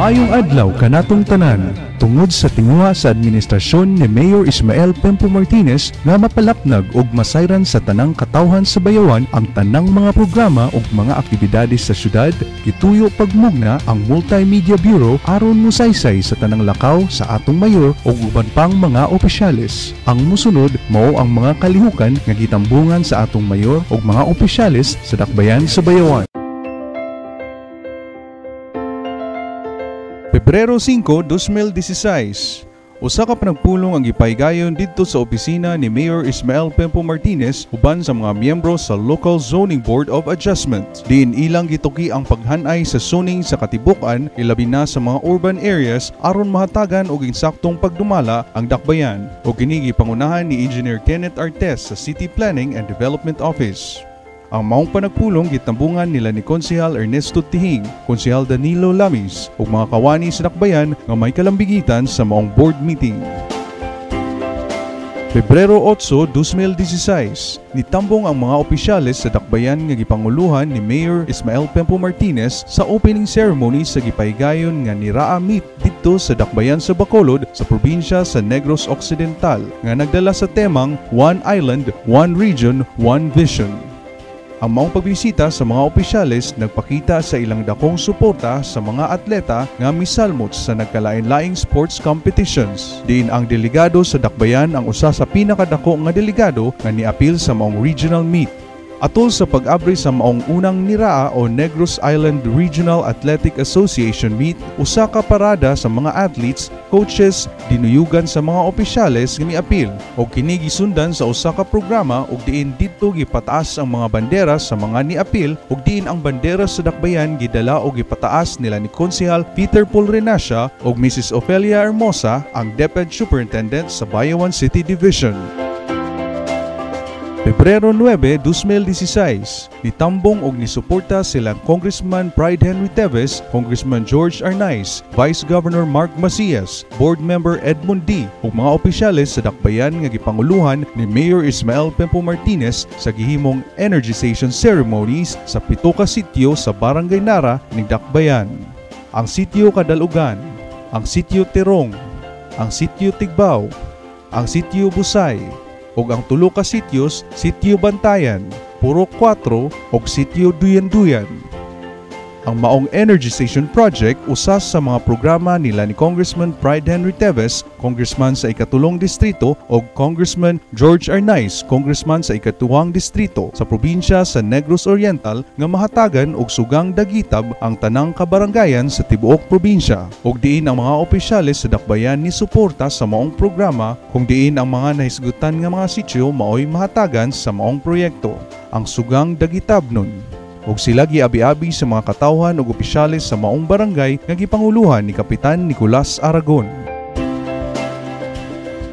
Maayong adlaw kanatong tanan. Tungod sa tinguha sa administrasyon ni Mayor Ismael Pempo Martinez nga mapalapnag og masayran sa tanang katawhan sa bayawan ang tanang mga programa ug mga aktibidades sa syudad, gituyo pagmugna ang Multimedia Bureau aron musaysay sa tanang lakaw sa atong mayor ug uban pang mga opisyales. Ang musunod mao ang mga kalihukan nga gitambungan sa atong mayor ug mga opisyales sa dakbayan sa bayawan. Pebrero 5, 2016, usa ka panagpulong ang gipaygayon didto sa opisina ni Mayor Ismael Pempo Martinez uban sa mga miyembro sa Local Zoning Board of Adjustment. Diin ilang gituki ang paghanay sa zoning sa katibukan ilabi na sa mga urban areas aron mahatagan og insaktong pagdumala ang dakbayan. O kini gipangunahan ni Engineer Kenneth Artes sa City Planning and Development Office. Ang maong panagpulong gitambungan nila ni Konsehal Ernesto Tihing, Konsehal Danilo Lamis ug mga kawani sa dakbayan nga may kalambigitan sa maong board meeting. Pebrero 8, 2016, nitambong ang mga opisyales sa dakbayan nga gipanguluhan ni Mayor Ismael Pempo Martinez sa opening ceremony sa gipaygayon nga Niraa Meet didto sa dakbayan sa Bacolod sa probinsya sa Negros Occidental nga nagdala sa temang One Island, One Region, One Vision. Ang maong pagbisita sa mga opisyales nagpakita sa ilang dakong suporta sa mga atleta nga misalmot sa nagkalain-laing sports competitions. Diin ang delegado sa dakbayan ang usa sa pinakadako nga delegado nga niapil sa maong regional meet. Atol sa pag-abri sa maong unang Niraa o Negros Island Regional Athletic Association Meet, usa ka parada sa mga athletes, coaches, dinuyugan sa mga opisyales nga miapil o kini gisundan sa usa ka programa ug diin didto gipataas ang mga bandera sa mga niapil ug diin ang bandera sa dakbayan gidala og gipataas nila ni Konsehal Peter Paul Renacia ug Mrs. Ofelia Hermosa, ang DepEd Superintendent sa Bayawan City Division. Pebrero 9, 2016, nitambong og nisuporta silang Congressman Pride Henry Teves, Congressman George Arnaiz, Vice Governor Mark Macias, Board Member Edmund D. ug mga opisyales sa dakbayan nga gipanguluhan ni Mayor Ismael Pempo Martinez sa gihimong energization ceremonies sa 7 ka sitio sa Barangay Nara ning Dakbayan. Ang sitio Kadalugan, ang sitio Terong, ang sitio Tigbao, ang sitio Busay, ug ang 3 ka sityos, Sitio Bantayan, Purok 4 ug Sitio Duyan-Duyan. Ang maong energization project usas sa mga programa nila ni Congressman Pride Henry Teves, Congressman sa ikatulong distrito ug Congressman George Arnaiz, Congressman sa ikatuwang distrito sa probinsya sa Negros Oriental nga mahatagan og sugang dagitab ang tanang kabarangayan sa tibuok probinsya. Ug diin ang mga opisyales sa dakbayan ni suporta sa maong programa kung diin ang mga nahisgutan nga mga sitio maoy mahatagan sa maong proyekto. Ang sugang dagitab nun. Ug sila giabi-abi sa mga katawhan ug opisyales sa maong barangay nga gipanguluhan ni Kapitan Nicolas Aragon.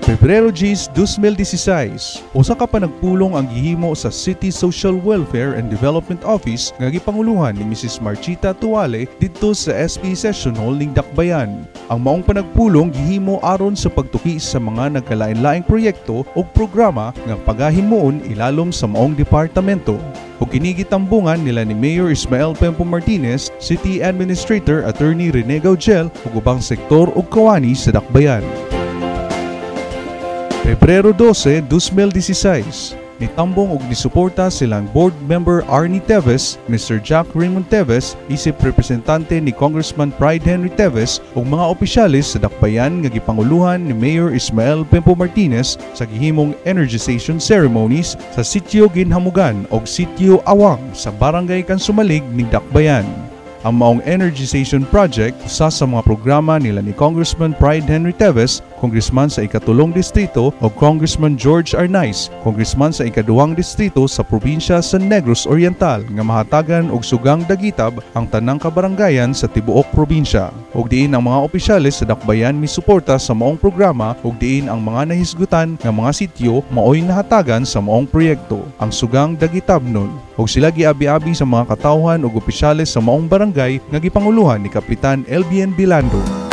Pebrero 10, 2016, usa ka panagpulong ang gihimo sa City Social Welfare and Development Office nga gipanguluhan ni Mrs. Marchita Tuale didto sa SP Session Hall ning Dakbayan. Ang maong panagpulong gihimo aron sa pagtuki sa mga nagkalain-laing proyekto ug programa nga pagahimuon ilalom sa maong departamento. O kinigitambungan nila ni Mayor Ismael Pempo Martinez, City Administrator Attorney Rene Gaugel ug ubang sektor ug kawani sa Dakbayan. Pebrero 12, 2016, nitambong ug nisuporta silang Board Member Arnie Teves, Mr. Jack Raymond Teves, isip representante ni Congressman Pride Henry Teves ug mga opisyalis sa dakbayan nga gipanguluhan ni Mayor Ismael Pempo Martinez sa gihimong energization ceremonies sa Sitio Ginhamugan ug Sitio Awang sa Barangay Kansumalig ning Dakbayan. Ang maong energization project usa sa mga programa nila ni Congressman Pride Henry Teves, Congressman sa ikatulong distrito o Congressman George Arnaiz, Congressman sa ikaduwang distrito sa probinsya sa Negros Oriental nga mahatagan og sugang dagitab ang tanang kabarangayan sa tibuok probinsya. Ug diin ang mga opisyales sa dakbayan misuporta sa maong programa ug diin ang mga nahisgutan nga mga sitio maoy nahatagan sa maong proyekto. Ang sugang dagitab nun. Ug sila giabi-abi sa mga katawhan ug opisyales sa maong barangay nga gipanguluhan ni Kapitan LBN Bilando.